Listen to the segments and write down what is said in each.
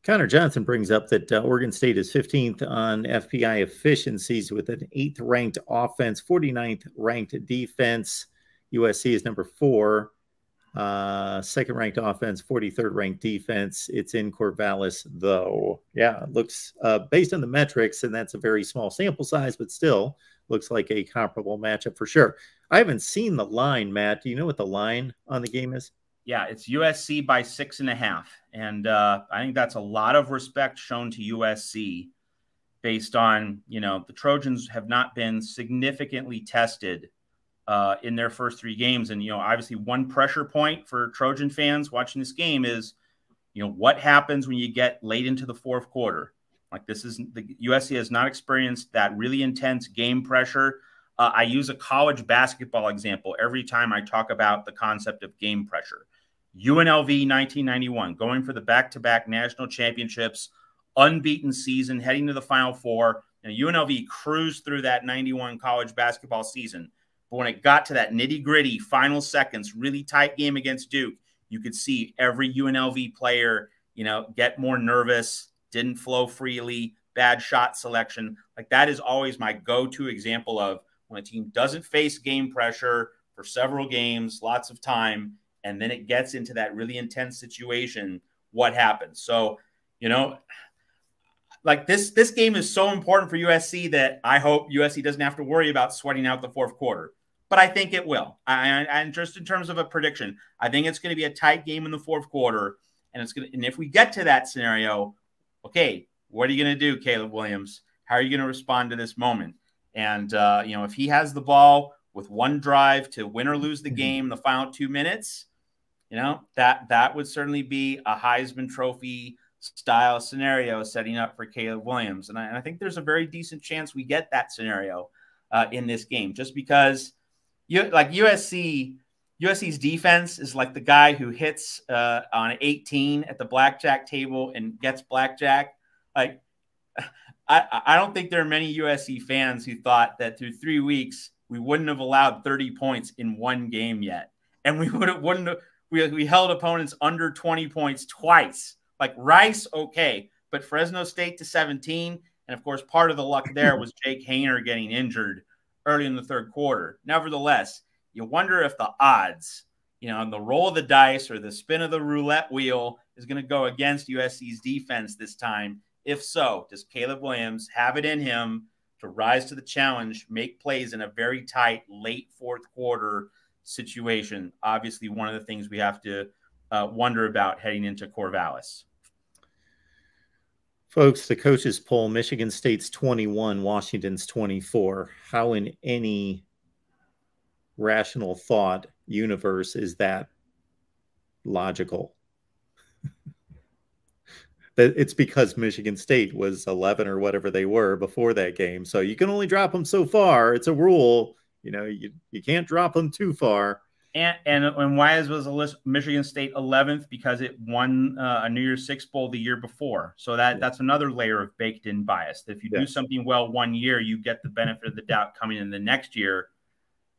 Connor Johnson brings up that Oregon State is 15th on FPI efficiencies with an 8th ranked offense, 49th ranked defense. USC is number 4, 2nd ranked offense, 43rd ranked defense. It's in Corvallis, though. Yeah, it looks based on the metrics, and that's a very small sample size, but still looks like a comparable matchup for sure. I haven't seen the line, Matt. Do you know what the line on the game is? Yeah, it's USC by 6.5. And I think that's a lot of respect shown to USC based on, the Trojans have not been significantly tested in their first 3 games. And, obviously one pressure point for Trojan fans watching this game is, what happens when you get late into the 4th quarter? Like the USC has not experienced that really intense game pressure. I use a college basketball example every time I talk about the concept of game pressure. UNLV 1991, going for the back-to-back national championships, unbeaten season, heading to the Final Four. UNLV cruised through that 91 college basketball season. But when it got to that nitty-gritty final seconds, really tight game against Duke, you could see every UNLV player, get more nervous, didn't flow freely, bad shot selection. Like that is always my go-to example of when a team doesn't face game pressure for several games, lots of time, and then it gets into that really intense situation, what happens? So, like this game is so important for USC that I hope USC doesn't have to worry about sweating out the 4th quarter. But I think it will. And just in terms of a prediction, I think it's going to be a tight game in the 4th quarter. And if we get to that scenario, okay, what are you going to do, Caleb Williams? How are you going to respond to this moment? And, if he has the ball with one drive to win or lose the game, the final 2 minutes, that would certainly be a Heisman Trophy style scenario setting up for Caleb Williams. And I think there's a very decent chance we get that scenario in this game, just because USC's defense is like the guy who hits on 18 at the blackjack table and gets blackjack. Like, I don't think there are many USC fans who thought that through 3 weeks we wouldn't have allowed 30 points in one game yet, and we held opponents under 20 points twice. Like Rice, okay, but Fresno State to 17, and of course part of the luck there was Jake Haener getting injured early in the 3rd quarter. Nevertheless, you wonder if the odds, the roll of the dice or the spin of the roulette wheel is going to go against USC's defense this time. If so, does Caleb Williams have it in him to rise to the challenge, make plays in a very tight late 4th quarter situation? Obviously, one of the things we have to wonder about heading into Corvallis. Folks, the coaches poll, Michigan State's 21, Washington's 24. How in any rational thought universe is that logical? It's because Michigan State was 11 or whatever they were before that game. So you can only drop them so far. It's a rule. You can't drop them too far. And why was Michigan State 11th? Because it won a New Year's Six Bowl the year before. So that's another layer of baked-in bias. If you do something well one year, you get the benefit of the doubt coming in the next year.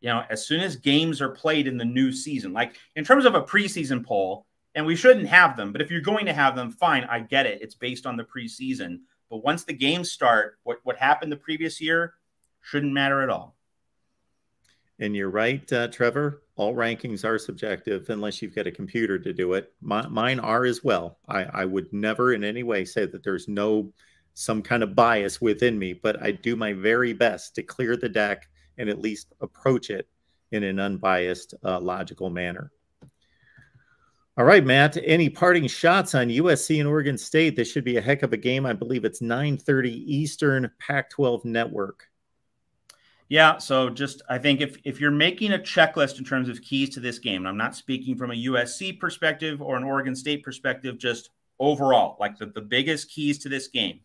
As soon as games are played in the new season, like in terms of a preseason poll, and we shouldn't have them, but if you're going to have them, fine, I get it. It's based on the preseason. But once the games start, what happened the previous year shouldn't matter at all. And you're right, Trevor. All rankings are subjective unless you've got a computer to do it. Mine are as well. I would never in any way say that there's some kind of bias within me, but I do my very best to clear the deck and at least approach it in an unbiased, logical manner. All right, Matt, any parting shots on USC and Oregon State? This should be a heck of a game. I believe it's 9:30 Eastern, Pac-12 Network. Yeah, so I think if you're making a checklist in terms of keys to this game, and I'm not speaking from a USC perspective or an Oregon State perspective, just overall, like the biggest keys to this game.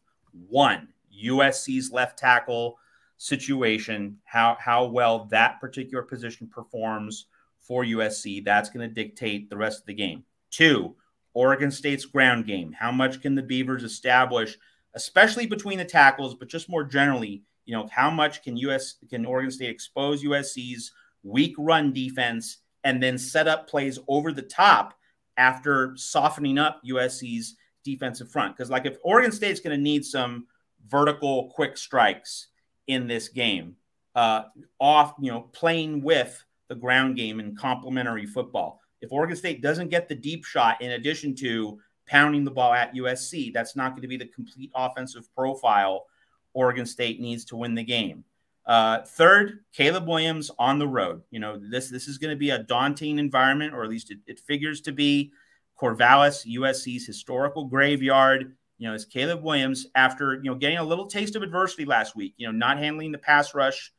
1, USC's left tackle situation, how well that particular position performs for USC. That's going to dictate the rest of the game. 2, Oregon State's ground game. How much can the Beavers establish, especially between the tackles, but just more generally, how much can Oregon State expose USC's weak run defense and then set up plays over the top after softening up USC's defensive front. Because, like, if Oregon State's going to need some vertical quick strikes in this game, playing with the ground game and complementary football. If Oregon State doesn't get the deep shot in addition to pounding the ball at USC, that's not going to be the complete offensive profile Oregon State needs to win the game. Third, Caleb Williams on the road. This is going to be a daunting environment, or at least it figures to be. Corvallis, USC's historical graveyard. Is Caleb Williams, after getting a little taste of adversity last week, not handling the pass rush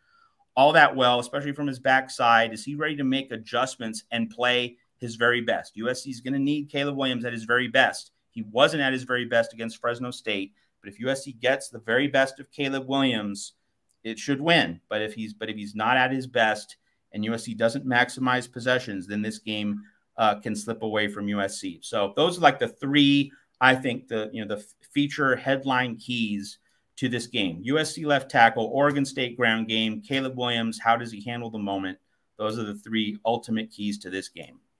all that well, especially from his backside, is he ready to make adjustments and play his very best? USC is going to need Caleb Williams at his very best. He wasn't at his very best against Fresno State, but if USC gets the very best of Caleb Williams, it should win. But if he's not at his best and USC doesn't maximize possessions, then this game can slip away from USC. So those are like the three, I think, the feature headline keys to this game. USC left tackle, Oregon State ground game, Caleb Williams, how does he handle the moment? Those are the three ultimate keys to this game.